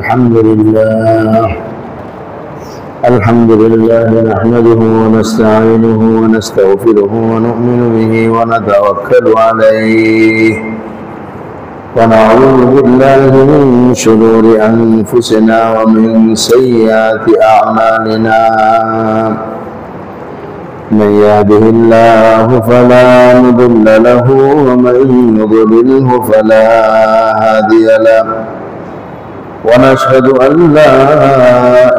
الحمد لله نحمده ونستعينه ونستغفره ونؤمن به ونتوكل عليه ونعوذ بالله من شرور أنفسنا ومن سيئات أعمالنا من يهده الله فلا مضل له ومن يضلله فلا هادي له ونشهد أن لا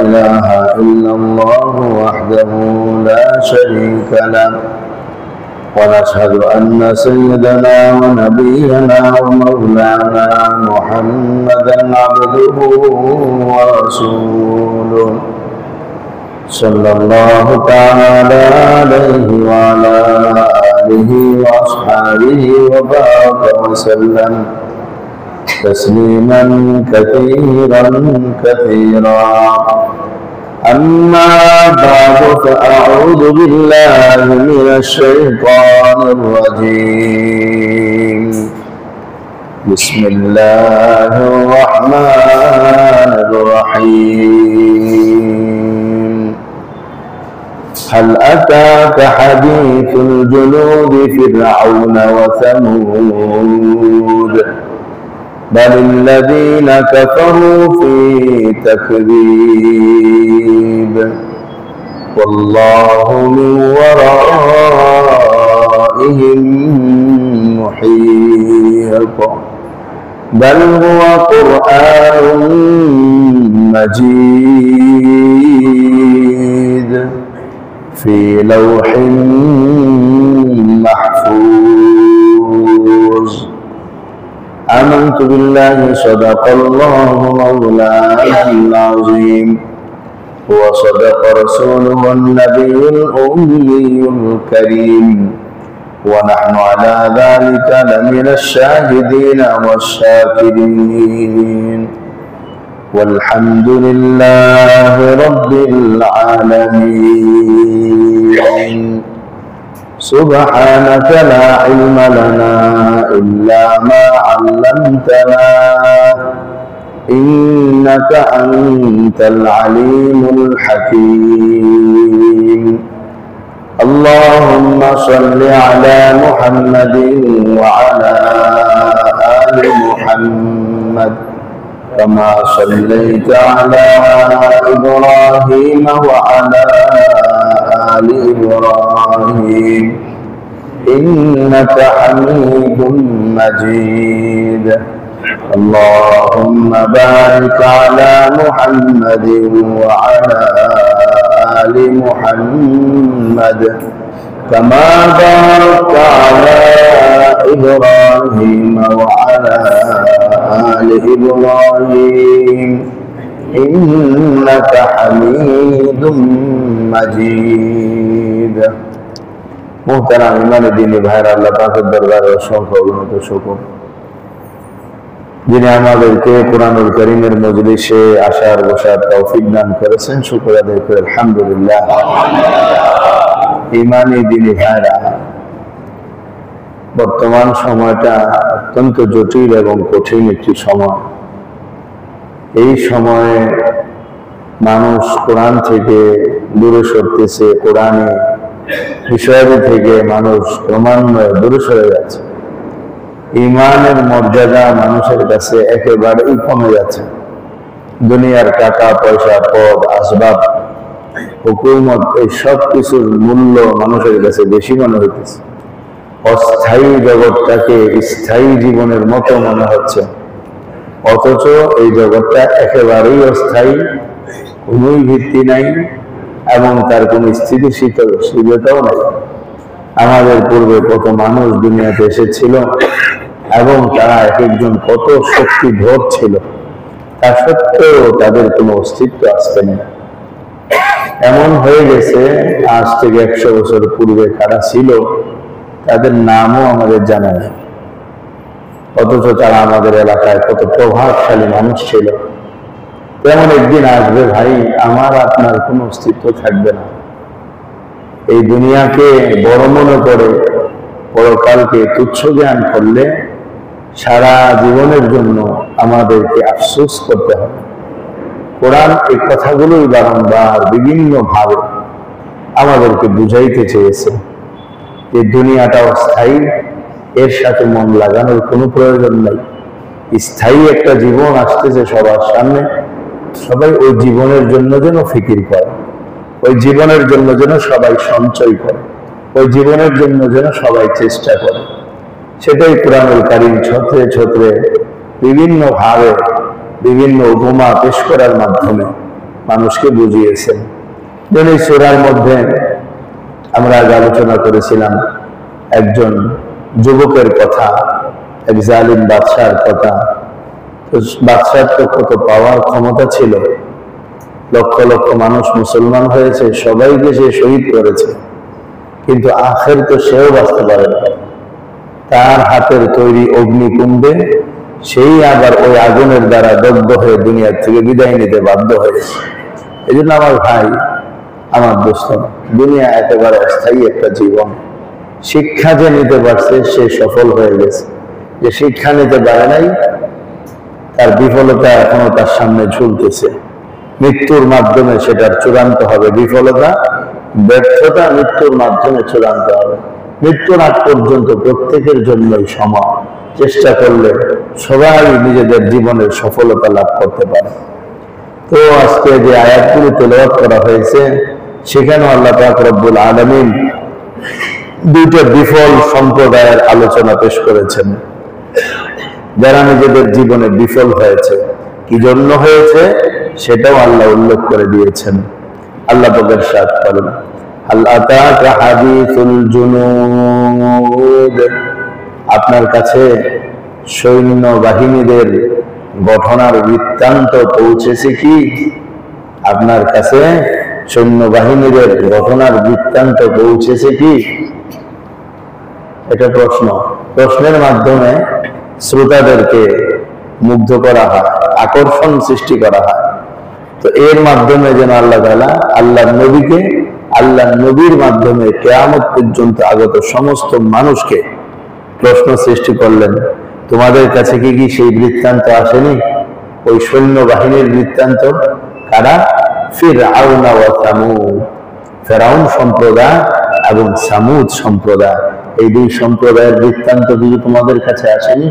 إله إلا الله وحده لا شريك له ونشهد أن سيدنا ونبينا ومولانا محمدا عبده ورسوله صلى الله تعالى عليه وعلى آله وأصحابه وبارك وسلم تسليما كثيرا كثيرا أما بعد فأعوذ بالله من الشيطان الرجيم بسم الله الرحمن الرحيم هل أتاك حديث الجنود فرعون وثمود بل الذين كفروا في تكذيب والله من ورائهم محيط بل هو قرآن مجيد في لوح محفوظ آمنت بالله صدق الله مولانا العظيم وصدق رسوله النبي الأمي الكريم ونحن على ذلك لمن الشاهدين والشاكرين والحمد لله رب العالمين سبحانك لا علم لنا إلا ما علمتنا إنك أنت العليم الحكيم اللهم صل على محمد وعلى آل محمد كما صليت على إبراهيم وعلى آل إبراهيم إنك حميد مجيد اللهم بارك على محمد وعلى آل محمد كما باركت على إبراهيم وعلى آل إبراهيم إنك حميد مجيد محترم ইমান দ্বীনি ভাইরা আল্লাহ পাকের দরবারে অসংখ্য অগণিত শুকর যিনি আমাদেরকে কুরআনুল কারীমের মজলিসে আসার বসার তৌফিক দান করেছেন শুকর আদায় করে আলহামদুলিল্লাহ ইমানি দ্বীনি ভাইরা বর্তমান সময়টা অত্যন্ত জটিল এবং কঠিন একটি সময় এই সময়ে মানুষ কোরআন থেকে দূরে সরতেছে কোরআনে বিষয়াদি থেকে মানুষ ক্রমান্বয়ে দূরে সরে যাচ্ছে ঈমানের মর্যাদা মানুষের কাছে একেবারেই কমে যাচ্ছে দুনিয়ার টাকা পয়সা পদ আসবাব হুকুমত এই সব কিছুর মূল্য মানুষের কাছে বেশি মনে হইতেছে অস্থায়ী জগৎটাকে স্থায়ী জীবনের মতো মনে হচ্ছে অথচ এই জগৎটা একেবারেই অস্থায়ী কোনোই ভিত্তি নাই এবং তার কোনো স্থিতিশীলতাও নাই আমাদের পূর্বে কত মানুষ দুনিয়াতে এসেছিল এবং তারা এক একজন কত শক্তিধর ছিল তা সত্ত্বেও তাদের কোনো অস্তিত্ব আসতে নেই এমন হয়ে গেছে আজ থেকে 100 বছর পূর্বে কারা ছিল তাদের নামও আমাদের জানা নেই অথচ তারা আমাদের এলাকায় কত প্রভাবশালী মানুষ ছিল তেমন একদিন আসবে ভাই আমার আপনার কোনো অস্তিত্ব থাকবে না এই দুনিয়াকে বড় মনে করে পরকালকে তুচ্ছ জ্ঞান করলে সারা জীবনের জন্য আমাদেরকে আফসোস করতে হবে কোরআন এই কথাগুলোই বারংবার বিভিন্ন ভাবে আমাদেরকে বুঝাইতে চেয়েছে যে দুনিয়াটাও স্থায়ী, এর সাথে মন লাগানোর কোনো প্রয়োজন নেই। স্থায়ী একটা জীবন আসতেছে সবার সামনে, সবাই ওই জীবনের জন্য যেন ফিকির করে, ওই জীবনের জন্য যেন সবাই সঞ্চয় করে, ওই জীবনের জন্য যেন সবাই চেষ্টা করে। সেটাই কুরআনুল কারীম ছত্রে ছত্রে বিভিন্ন ভাবে বিভিন্ন উপমা পেশ করার মাধ্যমে মানুষকে বুঝিয়েছেন। যেন এই সূরার মধ্যে আমরা আগে আলোচনা করেছিলাম একজন যুবকের কথা, এক জালিম বাদশার কথা। বাদশার তো কত পাওয়ার ক্ষমতা ছিল, লক্ষ লক্ষ মানুষ মুসলমান হয়েছে, সবাইকে সে শহীদ করেছে, কিন্তু আখের তো সেও বাঁচতে পারে না। তার হাতের তৈরি অগ্নিকুণ্ডে সেই আবার ওই আগুনের দ্বারা দগ্ধ হয়ে দুনিয়ার থেকে বিদায় নিতে বাধ্য হয়েছে। এই জন্য আমার ভাই, আমার দোস্ত, দুনিয়া একেবারে অস্থায়ী একটা জীবন। শিক্ষা যে নিতে পারছে সে সফল হয়ে গেছে, যে শিক্ষা নিতে পারে নাই তার বিফলতা এখনো তার সামনে ঝুলতেছে। মৃত্যুর মাধ্যমে সেটার চূড়ান্ত হবে বিফলতা, ব্যর্থতা মৃত্যুর মাধ্যমে চূড়ান্ত হবে। মৃত্যুর আগ পর্যন্ত প্রত্যেকের জন্যই সমান, চেষ্টা করলে সবাই নিজেদের জীবনের সফলতা লাভ করতে পারে। তো আজকে যে আয়াতগুলো তেলাওয়াত করা হয়েছে সেখানে আল্লাহ পাক রব্বুল আলামিন দুইটা বিফল সম্প্রদায়ের আলোচনা পেশ করেছেন, যারা নিজেদের জীবনে বিফল হয়েছে। কি জন্য হয়েছে সেটাও আল্লাহ উল্লেখ করে দিয়েছেন। আল্লাহ পাক ইরশাদ করেন, হাল আতাকা হাদিসুল জুনুদ, আপনার কাছে সৈন্য বাহিনীদের ঘটনার বৃত্তান্ত পৌঁছেছে কি? আপনার কাছে সৈন্য বাহিনীদের ঘটনার বৃত্তান্ত পৌঁছেছে কি? এটা প্রশ্ন। প্রশ্নের মাধ্যমে শ্রোতাদেরকে মুগ্ধ করা হয়, আকর্ষণ সৃষ্টি করা হয়। তো এর মাধ্যমে যেন আল্লাহ তাআলা আল্লাহ নবীকে, আল্লাহ নবীর মাধ্যমে কিয়ামত পর্যন্ত আগত সমস্ত মানুষকে প্রশ্ন সৃষ্টি করলেন, তোমাদের কাছে কি সেই বৃত্তান্ত আসেনি? ওই সৈন্য বাহিনীর বৃত্তান্ত। কারা? ফিরআউন ওয়া সামুদ, ফেরাউন সম্প্রদায় এবং সামুদ সম্প্রদায়। এই দুই সম্প্রদায়ের বৃত্তান্ত যদি তোমাদের কাছে আসেনি,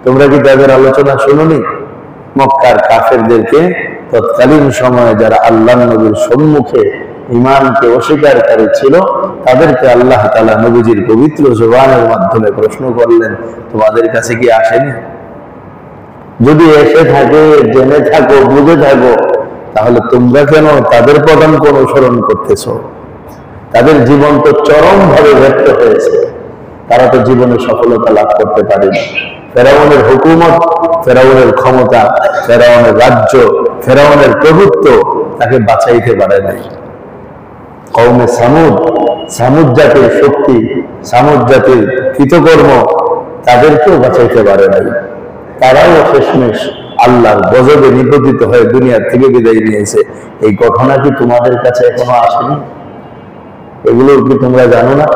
তোমরা কি তাদের আলোচনা শুনোনি? মক্কার কাফেরদেরকে তৎকালীন সময়ে যারা আল্লাহ নবীর সম্মুখে ঈমানকে অস্বীকারী ছিল, তাদেরকে আল্লাহ তাআলা নবীজির পবিত্র জবানের মাধ্যমে প্রশ্ন করলেন, তোমাদের কাছে কি আসেনি? যদি এসে থাকে, জেনে থাকো, বুঝে থাকো, তাহলে তোমরা কেন তাদের পদাঙ্ক অনুসরণ করতেছো? তাদের জীবন তো চরম ভাবে ব্যর্থ হয়েছে, তারা তো জীবনে সফলতা লাভ করতে পারেনি। ফেরাউনের হুকুমত, ফেরাউনের ক্ষমতা, ফেরাউনের রাজ্য, ফেরাউনের প্রভুত্ব তাকে বাঁচাইতে পারে নাই। কওমে সামুদ, সামুদ জাতির শক্তি, সামুদ জাতির কৃতকর্ম তাদেরকেও বাঁচাইতে পারে নাই। তারাও শেষমেশ আল্লাহর গজবে নিপতিত হয়ে দুনিয়া থেকে বিদায় নিয়েছে। এই ঘটনা কি তোমাদের কাছে এখনো আসেনি? এগুলো কি তোমরা জানো না?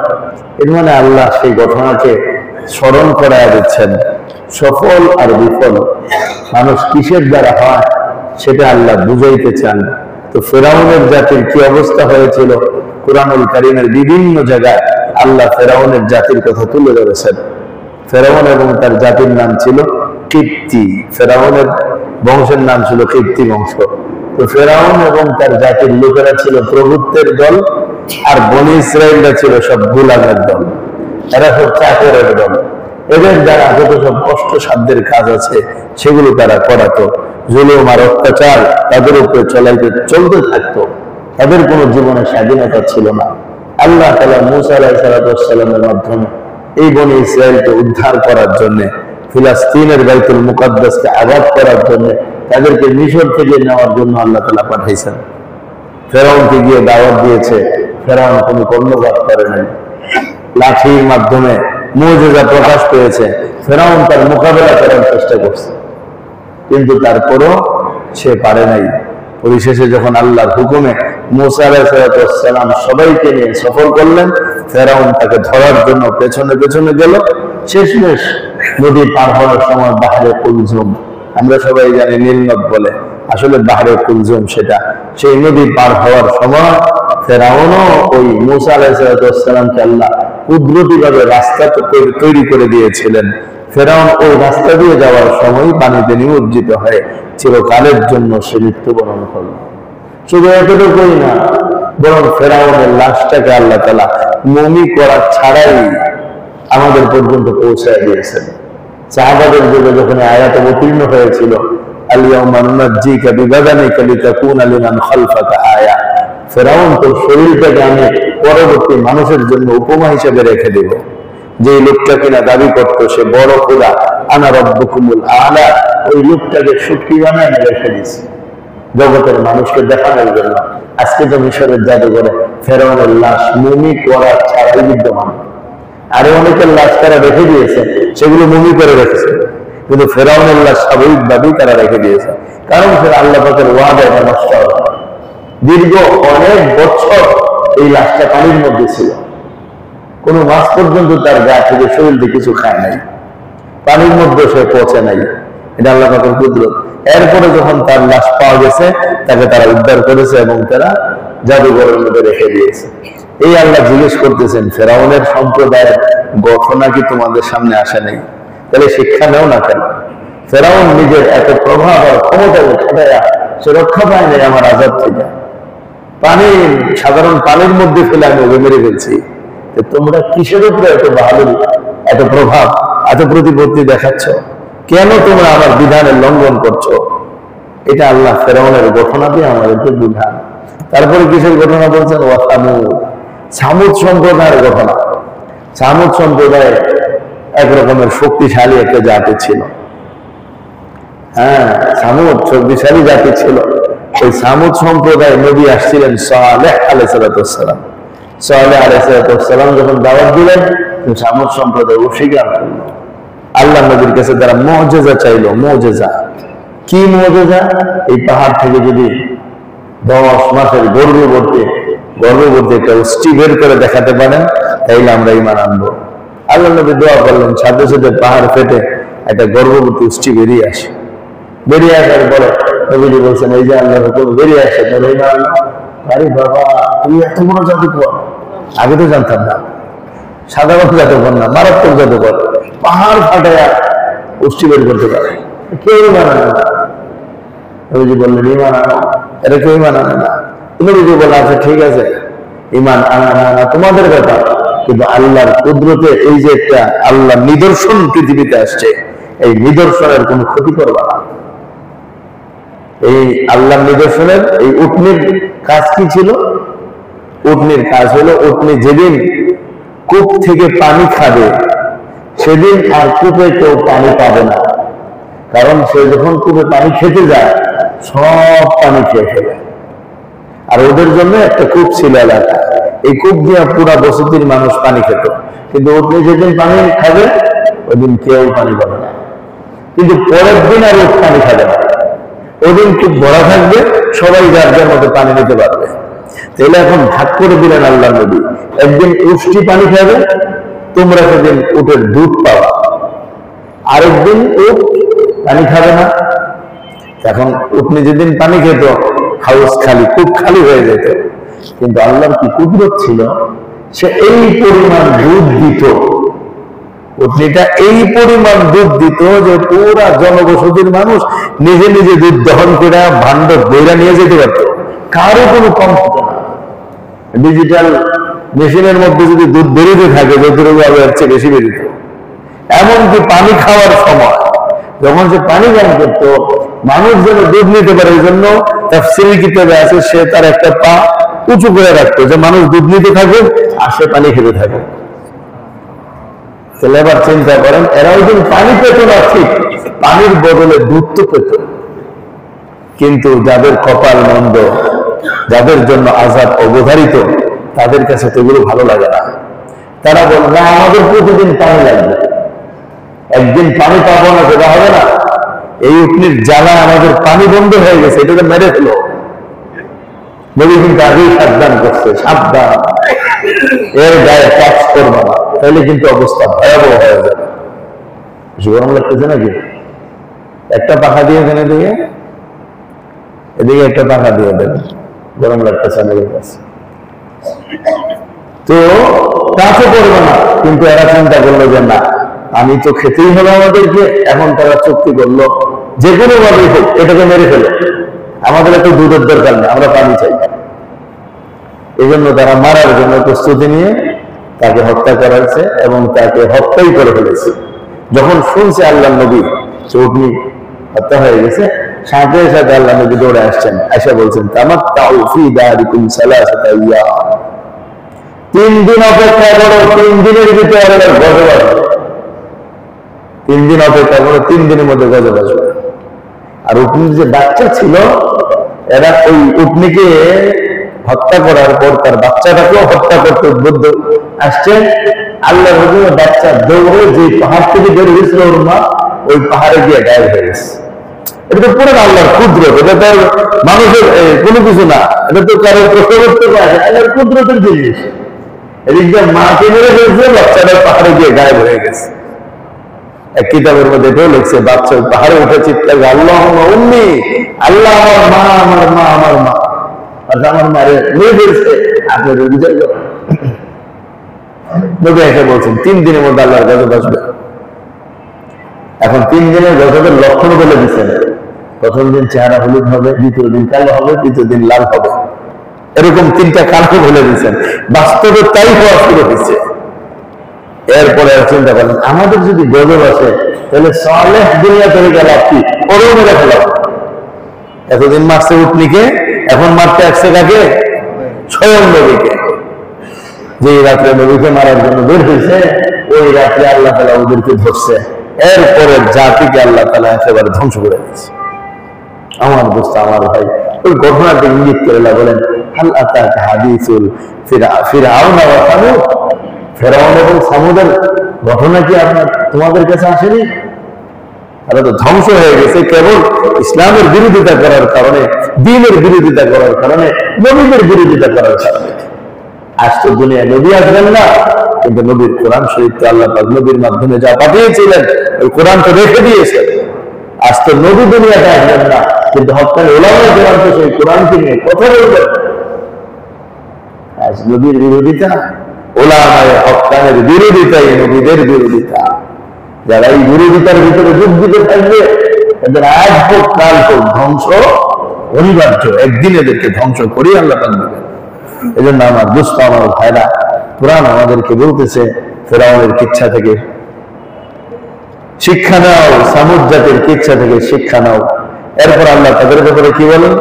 এর মানে আল্লাহ সেই ঘটনাকে স্মরণ করায় দিচ্ছেন। সফল আর বিফল মানুষ কিসের দ্বারা হয় সেটা আল্লাহ বুঝাইতে চান। তো ফেরাউনের জাতির কি অবস্থা হয়েছিল, কুরআনুল কারীমের বিভিন্ন জায়গায় আল্লাহ ফেরাউনের জাতির কথা তুলে ধরেছেন। ফেরাউন এবং তার জাতির নাম ছিল কিপ্তি, ফেরাউনের বংশের নাম ছিল কিপ্তি বংশ। তো ফেরাউন এবং তার জাতির লোকেরা ছিল প্রভুত্বের দল, আর বনী ইসরাইলরা ছিল সব গোলামের দল, এরা সব চাকরের দল। এদের দ্বারা যত সব কষ্ট সাধ্যের কাজ আছে সেগুলো তারা করাতো। জুলুম আর অত্যাচার তাদের উপরে চলতে থাকতো। তাদের কোনো জীবনে স্বাধীনতা ছিল না। আল্লাহ তাআলা মূসা আলাইহিস সালামের মাধ্যমে এই বনী ইসরাইলকে উদ্ধার করার জন্য, ফিলিস্তিনের বাইতুল মুকাদ্দাসকে আবাদ করার জন্য, তাদেরকে মিশর থেকে নেওয়ার জন্য আল্লাহ তাআলা পাঠাইছেন। ফেরাউনকে গিয়ে দাওয়াত দিয়েছে, ফেরাউন কোনো কর্ণপাত করে নাই। লাঠির মাধ্যমে মুজিজা প্রকাশ পেয়েছে, ফেরাউন তার মোকাবেলা করার চেষ্টা করছে, কিন্তু তারপরও সে পারে নাই। পরিশেষে যখন আল্লাহর হুকুমে মূসা আলাইহিস সালাম সবাইকে নিয়ে সফর করলেন, ফেরাউন তাকে ধরার জন্য পেছনে পেছনে গেল। শেষমেশ নদী পার হওয়ার সময় বাহরে কুলজুম, আমরা সবাই জানি নীলনদ বলে, আসলে বাহরে কুলজুম সেটা। সেই নদী পার হওয়ার সময় ফেরাউনও ওই মূসা আলাইহিস সালামকে আল্লাহ কুদরতিভাবে রাস্তা তৈরি করে দিয়েছিলেন। ফেরাউন ওই রাস্তা দিয়ে যাওয়ার সময় পানিতে নিমজ্জিত হয়ে চিরকালের জন্য সে মৃত্যুবরণ করল। শুধু এতটুকুই না, বরং ফেরাউনের লাশটাকে আল্লাহ তাআলা মমি করা ছাড়াই আমাদের পর্যন্ত পৌঁছায় দিয়েছেন। সাহাবাদের যুগে যখন আয়াত অবতীর্ণ হয়েছিল, আল-ইয়াউমা নুনাজ্জিকা বিবাদানিকা লিতাকুনা লিমান খালফাকা আয়া, ফেরাউন তোর শরীরটাকে আমি পরবর্তী মানুষের জন্য উপমা হিসেবে রেখে দেব। যে লোকটা কিনা দাবি করতো সে বড় খোদা, আনা রাব্বুকুমুল আলা, ওই লোকটাকে সুটকি বানায় রেখে দিয়েছে জগতের মানুষকে দেখানোর জন্য। আজকে তো মিশরের জাদুঘরে ফেরাউনের লাশ মমি করা ছাড়াই বিদ্যমান। আরো অনেকের লাশ তারা রেখে দিয়েছে, সেগুলো মমি করে রেখেছে, কিন্তু ফেরাউনের লাশ স্বাভাবিকভাবেই তারা রেখে দিয়েছে। কারণ ফের আল্লাহ পাকের ওয়াদা এটা নষ্ট হবে। দীর্ঘ অনেক বছর এই লাশটা পানির মধ্যে ছিল, কোন মাস পর্যন্ত তার গা থেকে শরীর দিয়ে কিছু খায় নাই, পানির মধ্যে সে পচে নাই। এটা আল্লাহ পাকের কুদরত। এরপরে যখন তার লাশ পাওয়া গেছে, তাকে তারা উদ্ধার করেছে এবং তারা জাদুঘরের মধ্যে রেখে দিয়েছে। এই আল্লাহ জিজ্ঞেস করতেছেন, ফেরাউনের সম্প্রদায়ের ঘটনা কি তোমাদের সামনে আসে নাই? তাহলে শিক্ষা নেও না কেন? ফেরাউন নিজের এত প্রভাব আর ক্ষমতা খাটায়া সে রক্ষা পায় নাই আমার আযাব থেকে। পানি, সাধারণ পানির মধ্যে ফেলে আমি ওকে মেরে ফেলছি, তোমরা কিসের উপরে এত বাহাদুরি, এত প্রভাব, এত প্রতিপত্তি দেখাচ্ছ? কেন তোমরা আমার বিধানের লঙ্ঘন করছো? এটা আল্লাহ ফেরাউনের ঘটনা দিয়ে আমাদেরকে বিধান। তারপরে কিসের ঘটনা বলছেন? সামুদ সম্প্রদায়ের ঘটনা। সামুদ সম্প্রদায় একরকমের শক্তিশালী একটা জাতি ছিল। হ্যাঁ, সামুদ শক্তিশালী জাতি ছিল। ওই সামুদ সম্প্রদায় নবী আসছিলেন সালেহ আলাইহিস সালাম। সালেহ আলাইহিস সালাম যখন দাওয়াত দিলেন, সামুদ সম্প্রদায় অস্বীকার করল। আল্লাহ নবীর কাছে তারা মুআজিজা চাইল। মুআজিজা কি? মুআজিজা, এই পাহাড় থেকে যদি 10 মাসের গর্ভবতী একটা উষ্টি বের করে দেখাতে পারেন, তাইলে আমরা ঈমান আনবো। আল্লাহ নবী দোয়া করলেন, সাথে সাথে পাহাড় ফেটে একটা গর্ভবতী উষ্টি বেরিয়ে আসে। বেরিয়ে আসার পরে নবীজি বলছেন, এই যে আল্লাহ হুকুম, বেরিয়ে আসে, তোর ঈমান আনলো। আরে বাবা, তুমি এত বড় জাদুকর, আগে তো জানতাম না। সাধারণ জাদুকর না, মারাত্মক জাদুকর, পাহাড় ফাটায়া উষ্টি বের করতে পারে। কেউ ঈমান আনে না। নবীজি বললেন, ঈমান আনো। এটা কেউ ঈমান আনে না। নবীজি বললেন, আচ্ছা ঠিক আছে, ঈমান আনা তোমাদের ব্যাপার, কিন্তু আল্লাহর কুদরতে এই যে একটা আল্লাহ নিদর্শন পৃথিবীতে আসছে, এই নিদর্শনের কোনো ক্ষতি করবা না। এই আল্লাহর নিদর্শনের এই উটনির কাজ কি ছিল? উটনির কাজ হলো, উটনি যেদিন কূপ থেকে পানি খাবে, সেদিন আর কূপে কেউ পানি পাবে না। কারণ সে যখন কূপে পানি খেতে যায়, সব পানি খেয়ে ফেলে। আর ওদের জন্য একটা কূপ ছিল এলাকা, এই কূপ দিয়ে পুরা বসতির মানুষ পানি খেত। কিন্তু উটনি যেদিন পানি খাবে, ওই দিন কেউ পানি পাবে না। কিন্তু পরের দিন আর উট পানি খাবে না, ওদিন কূপ ভরা থাকবে, সবাই যার যার মতো পানি নিতে পারবে। তাহলে এখন ভাগ করে দিলেন আল্লাহ নবী, একদিন উষ্টি পানি খাবে, তোমরা সেদিন উটের দুধ পাবা, আরেকদিন উট পানি খাবে না। এখন উটনি যেদিন পানি খেত, হাউস খালি, কূপ খালি হয়ে যেত। কিন্তু আল্লাহর কি কুদরত ছিল, সে এই পরিমাণ দুধ দিত, উটনিটা এই পরিমাণ দুধ দিত যে পুরা জনবসতির মানুষ নিজে নিজে দুধ দহন করে ভাণ্ড বইরা নিয়ে যেতে পারত, কারো কোনো কম হতো না। ডিজিটাল মেশিনের মধ্যে যদি দুধ বেরোতে থাকে, যতটুকু আরো এর চেয়ে বেশি বেরিত। এমনকি পানি খাওয়ার সময় যখন সে পানি পান করতো, মানুষ যেন দুধ নিতে পারে, এই জন্য তাফসীরে কিতাবে আছে, সে তার একটা পা উঁচু করে রাখতো, যে মানুষ দুধ নিতে থাকে আর সে পানি খেতে থাকে। তাহলে এবার চিন্তা করেন, এরা ওই দিন পানি পেত না ঠিক, পানির বদলে দুধ তো পেত। কিন্তু যাদের কপাল মন্দ, যাদের জন্য আযাব অবধারিত, তাদের কাছে তো এগুলো ভালো লাগে না। তারা বলে, না আমাদের প্রতিদিন পানি লাগবে, একদিন পানি পাবো না সেটা হবে না। এই উটনির জ্বালা আমাদের পানি বন্ধ হয়ে গেছে, এটাকে মেরে ফেলো। নবী কিন্তু আগেই সাবধান করছে, সাবধান, এর গায়ে টাচ করবো না, তাহলে কিন্তু অবস্থা ভয়াবহ হয়ে যাবে। গরম লাগতেছে নাকি? একটা পাখা দিয়ে এখানে দিয়ে এদিকে একটা টাকা দিয়ে দেন, গরম লাগতেছে আমাদের কাছে। তো কাছে করবে না, কিন্তু এরা চিন্তা করলো যে না, আমি তো খেতেই হবে আমাদেরকে। এখন তারা চুক্তি করলো যে কোনো ভাবে হোক এটাকে মেরে ফেলে, আমাদের এত দুধের দরকার নেই, আমরা পানি চাই। এই জন্য তারা মারার জন্য প্রস্তুতি নিয়ে তাকে হত্যা করাচ্ছে এবং তাকে হত্যাই করে ফেলেছে। যখন শুনছে আল্লাহ নবী চৌধুরী হত্যা হয়ে গেছে, সাথে সাথে আল্লাহ নবী দৌড়ে আসছেন, আয়সা বলছেন তামাত্তাউ ফি দারিকুম সালাসাতা আইয়াম, 3 দিন অপেক্ষা করো, 3 দিনের ভিতরে গজব আসবে। 3 দিন অপেক্ষা করো, 3 দিনের মধ্যে গজব আসবে। আর উটনির যে বাচ্চা ছিল, এরা ওই উটনিকে হত্যা করার পর তার বাচ্চাটাকেও হত্যা করতে উদ্বুদ্ধ আসছে। আল্লাহ রসুলের বাচ্চা দৌড়ে যে পাহাড় থেকে বের হয়েছিল ওর মা, ওই পাহাড়ে গিয়ে গায়েব হয়ে গেছে। এটা তো পুরো আল্লাহর কুদরত, এটা তো মানুষের কোনো কিছু না, এটা তো কারো প্রশ্ন করতে পারে, আল্লাহর কুদরতের জিনিস। এদিকে মাকে মেরে ফেলছে, বাচ্চাটা পাহাড়ে গিয়ে গায়েব হয়ে গেছে। এক কিতাবের মধ্যে এটাও লিখছে, বাচ্চা পাহাড়ে উঠে চিৎকার করে আল্লাহ উম্মি, আল্লাহ আমার মা, আমার মা, আমার মা। আর আমার মারে মেরে ফেলছে, আপনার বুঝাই গেল। নবী এসে বলছেন 3 দিনের মধ্যে আল্লাহর গজব আসবে। এখন 3 দিনের গজবের লক্ষণ বলে দিচ্ছেন। প্রথম দিন চেহারা হলুদ হবে, দ্বিতীয় দিন কালো হবে, তৃতীয় দিন লাল হবে, এরকম 3টা কারণ বলে দিচ্ছেন। বাস্তবে তাই হওয়া শুরু হয়েছে। এরপরে চিন্তা করেন, আমাদের যদি গজব আসে তাহলে সালেহ দুনিয়া থেকে গেল কি ওরেও মেরে ফেলা। এতদিন মারছে উটনিকে, এখন মারতে আসছে কাকে? স্বয়ং নবীকে। যে রাত্রে নবীকে মারার জন্য বের হয়েছে, ওই রাত্রে আল্লাহ তাআলা ওদেরকে ধরছে। এরপরে জাতিকে আল্লাহ তাআলা একেবারে ধ্বংস করে দিয়েছে। আমার দোস্ত, আমার ভাই, ওই ঘটনাটি ইঙ্গিত করে বলেন, হাল আতাকা হাদিসুল ফিরআউন ওয়া সামুদ, ফেরাউন এবং সামুদের ঘটনা কি তোমাদের কাছে আসেনি? তারা তো ধ্বংস হয়ে গেছে কেবল ইসলামের বিরোধিতা করার কারণে, দ্বীনের বিরোধিতা করার কারণে, নবীদের বিরোধিতা করার কারণে। আজ তো দুনিয়া নবী আসবেন না, কিন্তু নবীর কোরআন শরীফ তো আল্লাহ পাক নবীর মাধ্যমে যা পাঠিয়েছিলেন ওই কোরআন তো রেখে দিয়েছেন। আজ তো নবী দুনিয়াতে আসবেন না, কিন্তু হত্যার ওলামায়ে কেরাম তো সেই কোরআনকে নিয়ে কথা বলবেন। আজ নবীর বিরোধিতা, ওলামায়ে হক্কানের বিরোধিতাই নবীদের বিরোধিতা। যারা এই বিরোধিতার ভিতরে যোগ দিতে থাকবে, এদের আজ হোক কাল হোক ধ্বংস অনিবার্য। একদিন এদেরকে ধ্বংস করেই আল্লাহ পাক দিবেন। এই জন্য আমার দোস্ত, আমার ভাইরা, কোরআন আমাদেরকে বলতেছে ফেরাউনের কিচ্ছা থেকে শিক্ষা নাও, সামুদ জাতির কিচ্ছা থেকে শিক্ষা নাও। এরপর আল্লাহ তাদের ব্যাপারে কি বলেন?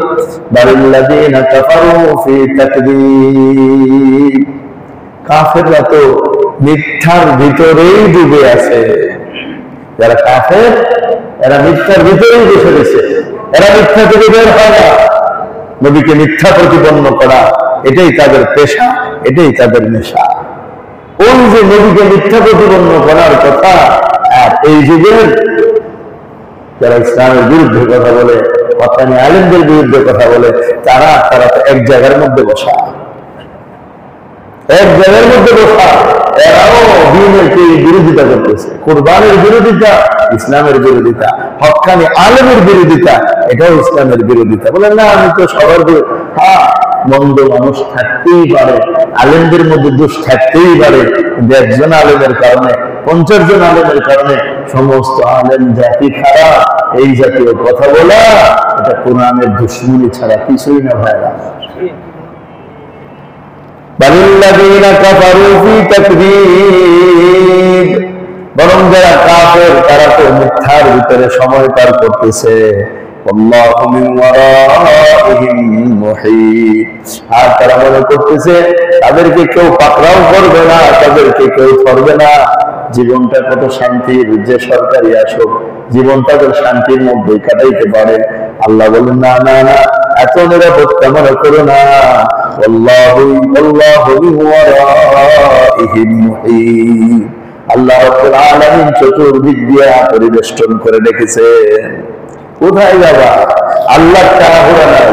বালিল্লাযীনা কাফারু ফি তাকযীব, কাফেররা তো মিথ্যার ভিতরেই ডুবে আছে। যারা কাফের, এরা মিথ্যার ভিতরেই বসে গেছে, এরা মিথ্যা থেকে বের হয় না। নবীকে মিথ্যা প্রতিপন্ন করা, এটাই তাদের পেশা, এটাই তাদের নেশা। ওই যে নবীকে মিথ্যা প্রতিপন্ন করার কথা, আর এই যুগের যারা ইসলামের বিরুদ্ধে কথা বলে, হক্কানি আলেমদের বিরুদ্ধে কথা বলে, তারা তো এক জায়গার মধ্যে বসা, এক জায়গার মধ্যে বসা। এরাও দ্বীনের বিরোধিতা করতেছে, কুরবানের বিরোধিতা, ইসলামের বিরোধিতা, হক্কানি আলেমের বিরোধিতা, এটাও ইসলামের বিরোধিতা। বলেন না, আমি তো সবার হ্যাঁ, মন্দ মানুষ থাকতেই পারে, আলেমদের মধ্যে দোষ থাকতেই পারে, কিন্তু একজন আলেমের কারণে, 50 জন আলেমের কারণে সমস্ত আলেম জাতি খারাপ, এই জাতীয় কথা বলা, এটা কোরআনের দুশমনি ছাড়া কিছুই না ভাইরা। বালিল্লাযীনা কাফারু ফি তাকযীব, বরং যারা কাফের তারা তো মিথ্যার ভিতরে সময় পার করতেছে। আল্লাহু মিন ওয়ারাইহিম মুহীত, আর তারা মনে করতেছে তাদেরকে কেউ পাকড়াও করবে না, তাদেরকে কেউ ধরবে না। জীবনটা কত শান্তির, যে সরকারি আসুক, জীবনটা তো শান্তির মধ্যে কাটাইতে পারে। আল্লাহ বলেন না না না, এত নিরাপত্তা মনে করো না। আল্লাহু মিন ওয়ারাইহিম মুহীত, আল্লাহ রাব্বুল আলামিন চতুর্দিক দিয়ে পরিবেষ্টন করে রেখেছেন। কোথায় যাবা? আল্লাহ তাআলা নাই,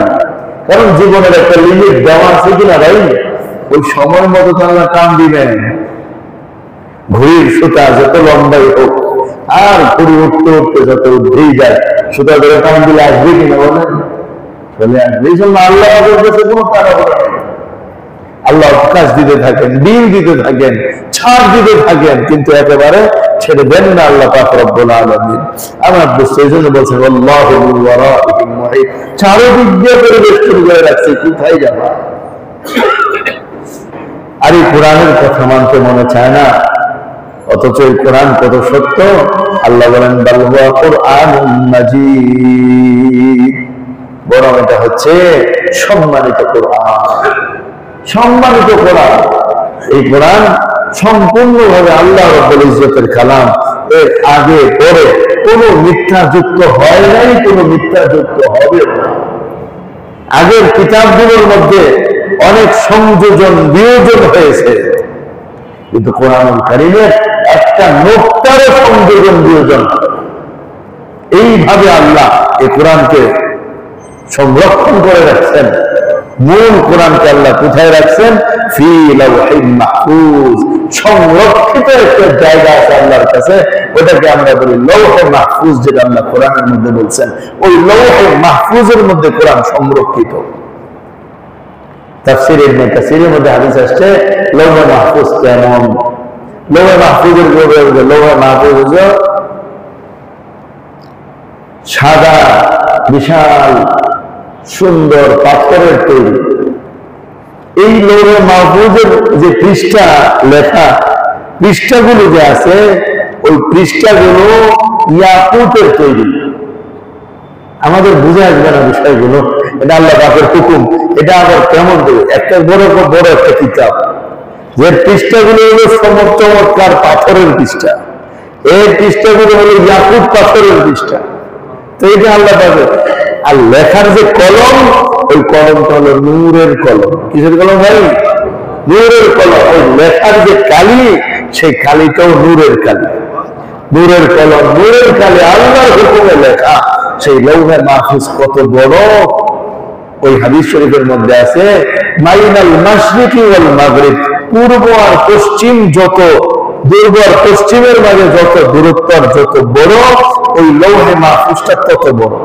কারণ জীবনের একটা লিমিট দেওয়া আছে কিনা ভাই? ওই সময় মতো তো আল্লাহ টান দিবেন। ঘুড়ির সুতা যত লম্বাই হোক, আর ঘুড়ি উঠতে উঠতে যত উঠেই যায়, সুতা ধরে টান দিলে আসবে কিনা বলেন? চলে আসবে। এই জন্য আল্লাহ আমাদের কাছে কোনো তাড়াহুড়া নেই। আল্লাহ অবকাশ দিতে থাকেন, দিন দিতে থাকেন, ছাড় দিতে থাকেন, কিন্তু একেবারে ছেড়ে দেন না আল্লাহ পাক রব্বুল আলামিন। আমার দোস্ত এই জন্য বলছেন আল্লাহু মিন ওয়ারাইহিম মুহীত, চারদিক দিয়ে পরিবেষ্টন করে রাখছে, কোথায় যাবা? আর এই কোরআনের কথা মানতে মনে চায় না, অথচ এই কোরআন কত সত্য। আল্লাহ বলেন বাল হুয়া কুরআনুন মাজিদ, বরং এটা হচ্ছে সম্মানিত কোরআন, সম্মানিত কোরআন। এই কোরআন সম্পূর্ণভাবে আল্লাহ রাব্বুল ইজ্জতের কালাম। এর আগে পরে কোনো মিথ্যা যুক্ত হয় নাই, কোনো মিথ্যা যুক্ত হবে না। আগের কিতাবগুলোর মধ্যে অনেক সংযোজন বিয়োজন হয়েছে, কিন্তু কোরআনুল কারীমের একটা নোক্তারও সংযোজন বিয়োজন। এইভাবে আল্লাহ এই কোরআনকে সংরক্ষণ করে রাখছেন। মূল কোরআনকে আল্লাহ কোথায় রাখছেন? ফি লাওহিন মাহফুজ, সংরক্ষিত একটা জায়গা আছে আল্লাহর কাছে, ওটাকে আমরা বলি লৌহে মাহফুজ। যেটা আল্লাহ কোরআনের মধ্যে বলছেন, ওই লৌহে মাহফুজের মধ্যে কোরআন সংরক্ষিত। তাফসীর ইবনে কাসীরের মধ্যে হাদিস আসছে লৌহে মাহফুজ কেমন। লৌহে মাহফুজের লৌহে মাহফুজ হচ্ছে সাদা বিশাল সুন্দর পাথরের তৈরি। এই লৌহে মাহফুজের যে পৃষ্ঠা লেখা, পৃষ্ঠাগুলো যে আছে, ওই পৃষ্ঠাগুলো ইয়াকুতের তৈরি। আমাদের বুঝে আসবে না বিষয়গুলো, এটা আল্লাহ পাকের হুকুম। এটা আবার কেমন দেবে? একটা বড় বড় একটা কিতাব, যে পৃষ্ঠাগুলো হলো চমৎকার পাথরের পৃষ্ঠা, এই পৃষ্ঠাগুলো হলো ইয়াকুত পাথরের পৃষ্ঠা। তো এটা আল্লাহ পাবে। আর লেখার যে কলম, ওই কলমটা হলো নূরের কলম। কিসের কলম ভাই? নূরের কলম। ওই লেখার যে কালি, সেই কালিটাও নূরের কালি, নূরের কলম, নূরের কালি, আল্লাহর হুকুমে লেখা। সেই লৌহে মাহফুজ কত বড়! ওই হাদিস শরীফের মধ্যে আছে মাইনাল মাশরিকি ওয়াল মাগরিব, পূর্ব আর পশ্চিম যত পূর্ব আর পশ্চিমের মাঝে যত দূরত্ব যত বড়, ওই লৌহে মাহফুজটা তত বড়।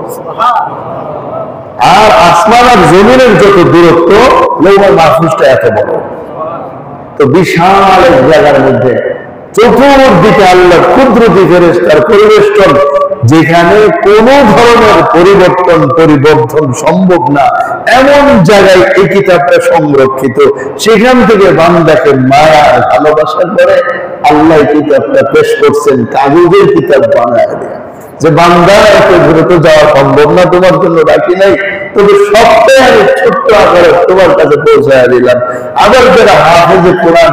আর আসমান আর জমিনের যত দূরত্ব, লৌহে মাহফুজটা এত বড়। তো বিশাল এক জায়গার মধ্যে চতুর্দিকে আল্লাহর কুদরতি ফেরেশতার পরিবেষ্টন, যেখানে কোন ধরনের পরিবর্তন সম্ভব না, এমন জায়গায় এই কিতাবটা সংরক্ষিত। সেখান থেকে বান্দাকে মায়া আর ভালোবাসা করে আল্লাহ কিতাবটা পেশ করছেন, কাগজের কিতাব বানায় দেয়া, যে বান্দা এত দ্রুত যাওয়া সম্ভব না, তোমার জন্য রাখি নাই, তবে সবটাই আমি ছোট্ট আকারে তোমার কাছে পৌঁছায় দিলাম। আবার যারা হাফেজে কোরআন,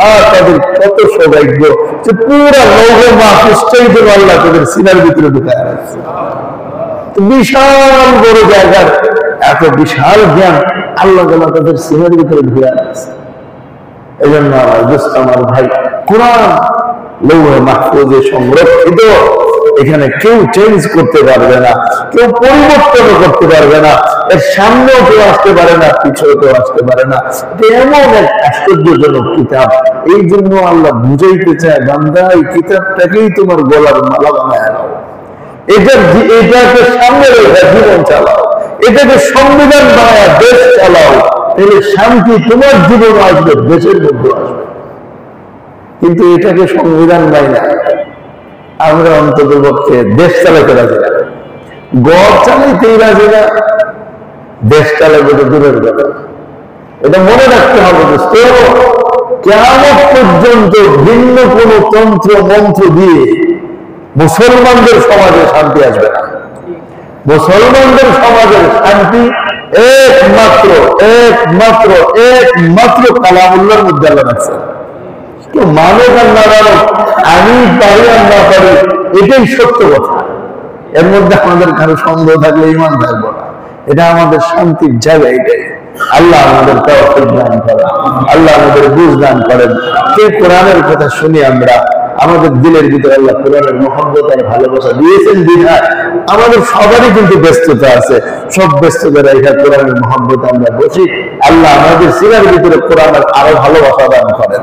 আর তাদের কত সৌভাগ্য যে পুরা লৌহে মাহফুজটাই যেন আল্লাহ তাদের সিনার ভিতরে ঢুকায় রাখছে। বিশাল বড় জায়গার এত বিশাল জ্ঞান আল্লাহ তাদের সিনার ভিতরে ঢুকায় রাখছে। এই জন্য আমার দোস্ত, আমার ভাই, কোরআন লৌহে মাহফুজে সংরক্ষিত। এখানে কেউ চেঞ্জ করতে পারবে না, কেউ পরিবর্তন করতে পারবে না। এর সামনেও কেউ আসতে পারে না, পিছনে কেউ আসতে পারে না। এমন এক আশ্চর্যজনক কিতাব। এই জন্য আল্লাহ বুঝাইতে চায়, বান্দা এই কিতাবটাকেই তোমার গলার মালা বানায় নাও, এটাকে সামনে রেখে জীবন চালাও, এটাকে সংবিধান বানায় দেশ চালাও, তাহলে শান্তি তোমার জীবন আসবে, দেশের মধ্যে আসবে। কিন্তু এটাকে সংবিধান দেয় না, আমরা অন্তত পক্ষে দেশ চালাতে রাজি না, গড় চালাইতেই রাজি না, দেশ চালাবে তো দূরের কথা। এটা মনে রাখতে হবে দোস্ত, কিয়ামত পর্যন্ত ভিন্ন কোন তন্ত্র মন্ত্র দিয়ে মুসলমানদের সমাজে শান্তি আসবে না। মুসলমানদের সমাজের শান্তি একমাত্র একমাত্র একমাত্র কালামুল্লাহর মধ্যে আল্লাহ রাখছে। কেউ মানুষ আর না মানুষ, আমি পারি আর না পারি, এটাই সত্য কথা। এর মধ্যে আমাদের কারো সন্দেহ থাকলে ইমান থাকবো না। এটা আমাদের শান্তির জায়গা। এটাই আল্লাহ আমাদের তাওফিক দান করেন, আল্লাহ আমাদের বুঝ দান করেন। এই কোরআনের কথা শুনি আমরা, আমাদের দিলের ভিতরে আল্লাহ কোরআনের মহব্বত আর ভালোবাসা দিয়েছেন বিধায় আমাদের সবারই কিন্তু ব্যস্ততা আছে। সব ব্যস্ততা রেখে কোরআনের মহব্বত আমরা বসি। আল্লাহ আমাদের সিনার ভিতরে কোরআনের আরো ভালোবাসা দান করেন।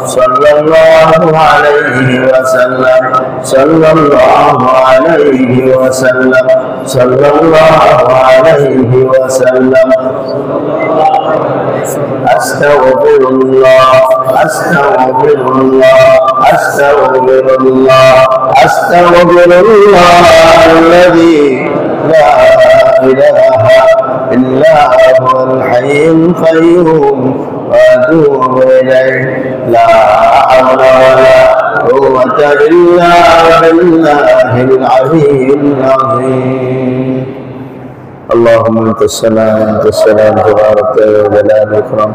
صلى الله عليه وسلم صلى الله عليه وسلم صلى الله عليه وسلم أستغفر الله أستغفر الله أستغفر الله أستغفر الله الذي لا إله إلا هو الحي القيوم وأتوب إليه لا حول ولا قوة إلا بالله العلي العظيم. اللهم أنت السلام أنت السلام تبارك يا جلال الإكرام.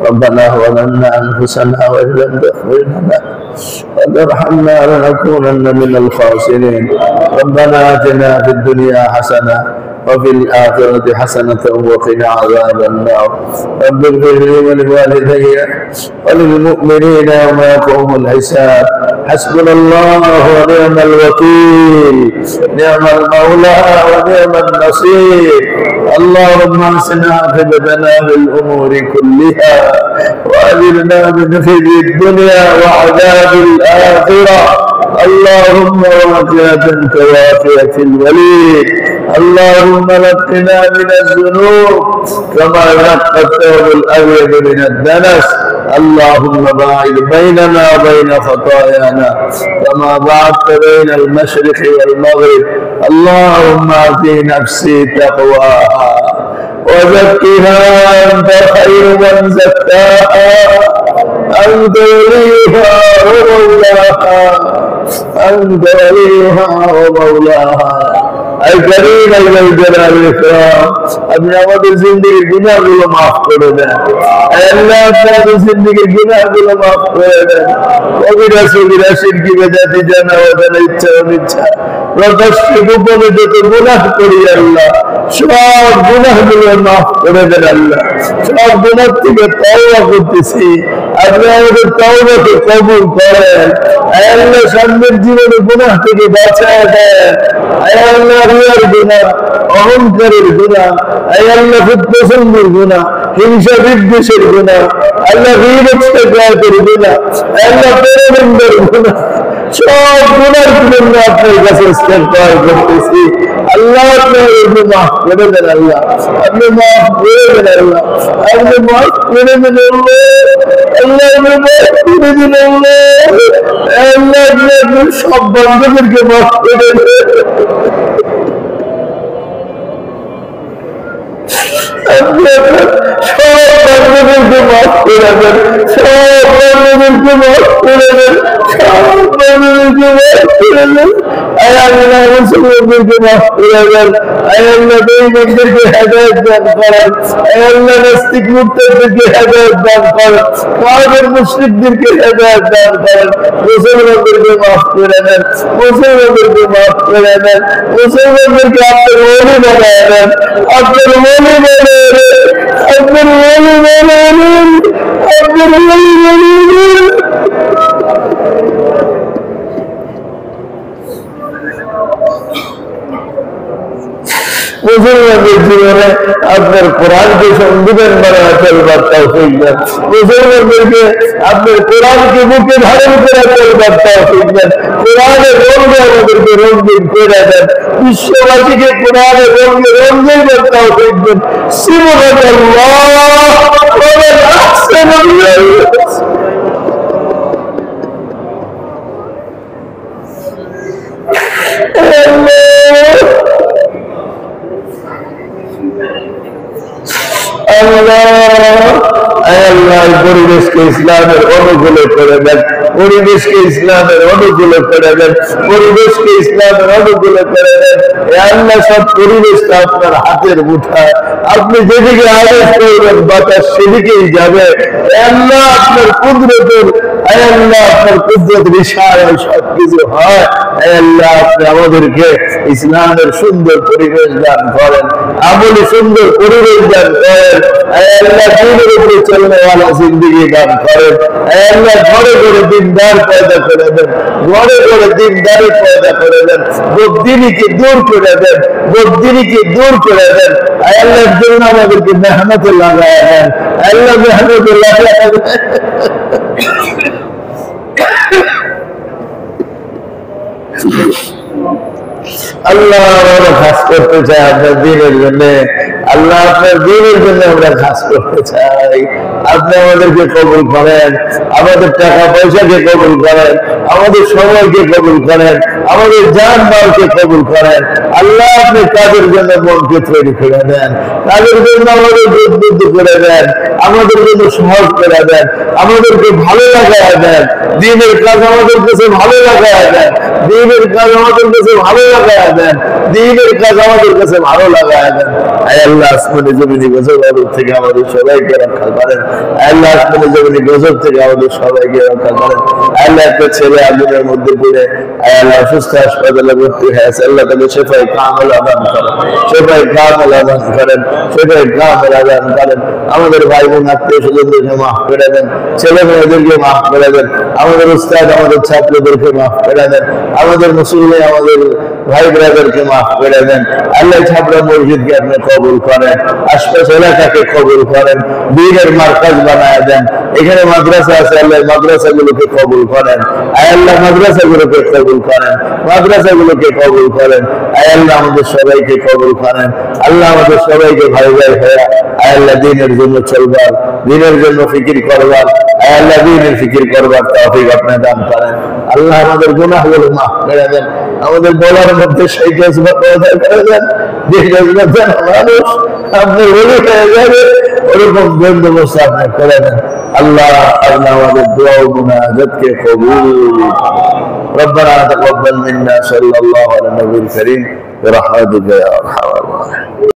ربنا ظلمنا أنفسنا وإن لم تغفر لنا وترحمنا لنكونن من الخاسرين. ربنا آتنا في الدنيا حسنة وفي الآخرة حسنة وقنا عذاب النار. رب اغفر لي ولوالدي وللمؤمنين يوم يقوم الحساب. حسبنا الله ونعم الوكيل نعم المولى ونعم النصير. اللهم احسن عاقبتنا بالأمور كلها وأجرنا من خزي الدنيا وعذاب الآخرة. اللهم واقعة كواقعة الوليد. اللهم نقنا من الذنوب كما ينقى الثوب الأبيض من الدنس. اللهم باعد بيننا وبين خطايانا كما بعدت بين المشرق والمغرب. اللهم آت نفسي تقواها وزكها أنت خير من زكاها أنت وليها ومولاها أنت وليها ومولاها. الكريم الجلال والإكرام আপনি আমাদের জিন্দেগির গুনাহগুলো মাফ করে দেন। আল্লাহ আপনাদের জিন্দেগির গুনাহগুলো মাফ করে দেন। কবিরা সগীরা শিরকি বেদাতি জানা অজানা ইচ্ছা অনিচ্ছা প্রকাশ্য গোপনে যত গুনাহ করি আল্লাহ সব গুনাহগুলো মাফ করে দেন। আল্লাহ সব গুনাহ থেকে তওবা করতেছি, আপনি আমাদের তওবাকে কবুল করেন। আল্লাহ সামনের জীবনে গুনাহ থেকে বাঁচায় দেন। আল্লাহ রিয়ার গুনাহ, অহংকারের গুনাহ, আল্লাহ খুব পছন্দের গুনাহ, হিংসা বিদ্বেষের গুনাহ, আল্লাহ গীবত করার গুনাহ, আল্লাহ পরনিন্দার গুনাহ, সব গুনার জন্য আপনার কাছে ইস্তেগফার করতেছি। আল্লাহ আপনি এগুলো মাফ করে দেন। আল্লাহ আপনি মাফ করে দেন। আল্লাহ আপনি মাফ করে দেন। আল্লাহ আপনি মাফ করে দেন। আল্লাহ আপনি আপনার সব বান্ধবদেরকে মাফ করে দেন। আপনি আপনার সব বান্ধবদেরকে মাফ করে দেন। সব বান্ধবদেরকে মাফ করে দেন। সব বান্ধবদেরকে মাফ করে দেন। আল্লাহ মুসলমানদেরকে মাফ করে দেন। আল্লাহ বেঈমানদেরকে হেদায়েত দান করেন। আল্লাহ নাস্তিক মুরতাদদেরকে হেদায়েত দান করেন। কাফের মুশরিকদেরকে হেদায়েত দান করেন। মুসলমানদেরকে মাফ করে দেন। মুসলমানদেরকে মাফ করে দেন। মুসলমানদেরকে আপনার ওলি বানায় দেন। আপনার ওলি বানায় দেন। আপনার ওলি বানায় দেন। আপনার ওলি বানায় দেন। মুসলমানদের জীবনে আপনার কোরআনকে সংবিধান বানায় চলবার তৌফিক দেন। মুসলমানদেরকে আপনার কোরআনকে বুকে ধারণ করে চলবার তৌফিক দেন। কোরআনের রঙে আমাদেরকে রঙিন করে দেন। বিশ্ববাসীকে কোরআনের রঙে রঙিন তৌফিক দেন। সুবহানাল্লাহ ওয়া আহসানুল্লাহ। পরিবেশকে ইসলামের অনুকূলে করে দেন। পরিবেশকে ইসলামের অনুকূলে করে দেন। পরিবেশকে ইসলামের অনুকূলে করে দেন। আল্লাহ সব পরিবেশটা আপনার হাতের মুঠায়। আপনি যেদিকে আদেশ করবেন বাতাস সেদিকেই যাবে। আল্লাহ আপনার কুদরতের আল্লাহ আপনার কুদরতের ইশারায় সবকিছু হয়। আল্লাহ আপনি আমাদেরকে ইসলামের সুন্দর পরিবেশ দান করেন। আমলি সুন্দর পরিবেশ দান করেন। আল্লাহ দ্বীনের উপরে চলনেওয়ালা জিন্দেগি দান করেন। আল্লাহ ঘরে ঘরে দিনদার পয়দা করে দেন। ঘরে ঘরে দিনদারি পয়দা করে দেন। বদদিনীকে দূর করে দেন। বদদিনীকে দূর করে দেন। আল্লাহর জন্য আমাদেরকে মেহনতে লাগায় দেন। আল্লাহ মেহনতে লাগায় দেন। আল্লাহ আমরা কাজ করতে চাই আপনার দিনের জন্য, আল্লাহ আপনার দিনের জন্য আমরা কাজ করতে চাই। আপনি আমাদেরকে কবুল করেন, আমাদের টাকা পয়সাকে কবুল করেন, আমাদের সময়কে কবুল করেন, আমাদের জান মালকে কবুল করেন। আল্লাহ আপনি কাজের জন্য মনকে তৈরি করে দেন, কাজের জন্য আমাদের বুদ্ধি করে দেন, আমাদের জন্য সহজ করে দেন, আমাদেরকে ভালো লাগায় দেন, দিনের কাজ আমাদের কাছে ভালো লাগায় দেন, দিনের কাজ আমাদের কাছে ভালো লাগায় দেন, দিনের কাজ আমাদের কাছে ভালো লাগায় দেন। আল্লাহ আসমানি জমিনি গজব থেকে আমাদের সবাইকে রক্ষা করেন। আল্লাহ আসমানি জমিনি গজব থেকে আমাদের সবাইকে রক্ষা করেন। আল্লাহ একটা ছেলে আগুনের মধ্যে পড়ে আল্লাহ সুস্থ হাসপাতালে ভর্তি হয়েছে, আল্লাহ তাকে সেফাই কামেল আদান করেন, সেফাই কামেল আদান করেন, সেফাই কামেল আদান করেন। আমাদের ভাই বোন আত্মীয় স্বজনদেরকে মাফ করে দেন, ছেলে মেয়েদেরকে মাফ করে দেন, আমাদের উস্তাদ আমাদের ছাত্রদেরকে মাফ করে দেন, আমাদের মুসলিম আমাদের ভাই ব্রাদারকে মাফ করে দেন। আল্লাহ ছাপড়া মসজিদকে আপনি কবুল করেন, আশপাশ এলাকাকে কবুল করেন, দ্বীনের মারকাজ বানায় দেন। এখানে মাদ্রাসা আছে, আল্লাহ মাদ্রাসাগুলোকে কবুল করেন, আল্লাহ মাদ্রাসাগুলোকে কবুল করেন, মাদ্রাসাগুলোকে কবুল করেন। আল্লাহ আমাদের সবাইকে কবুল করেন। আল্লাহ আমাদের সবাইকে ভাই ভাই হয়ে আল্লাহ দ্বীনের জন্য চলবার, দ্বীনের জন্য ফিকির করবার, আল্লাহ দ্বীনের ফিকির করবার তৌফিক আপনি দান করেন। আল্লাহ আমাদের গুনাহগুলো মাফ করে দেন, আমাদের বলার মধ্যে সেই জজবা পয়দা করে দেন, যে জজবা মানুষ আপনি বলে হয়ে যাবে ওরকম বন্দোবস্ত আপনি করে দেন। আল্লাহ আল্লাহ আমাদের দোয়া ও মুনাজাতকে কবুল। ربنا تقبل منا صلى الله على النبي الكريم برحمتك يا ارحم الراحمين।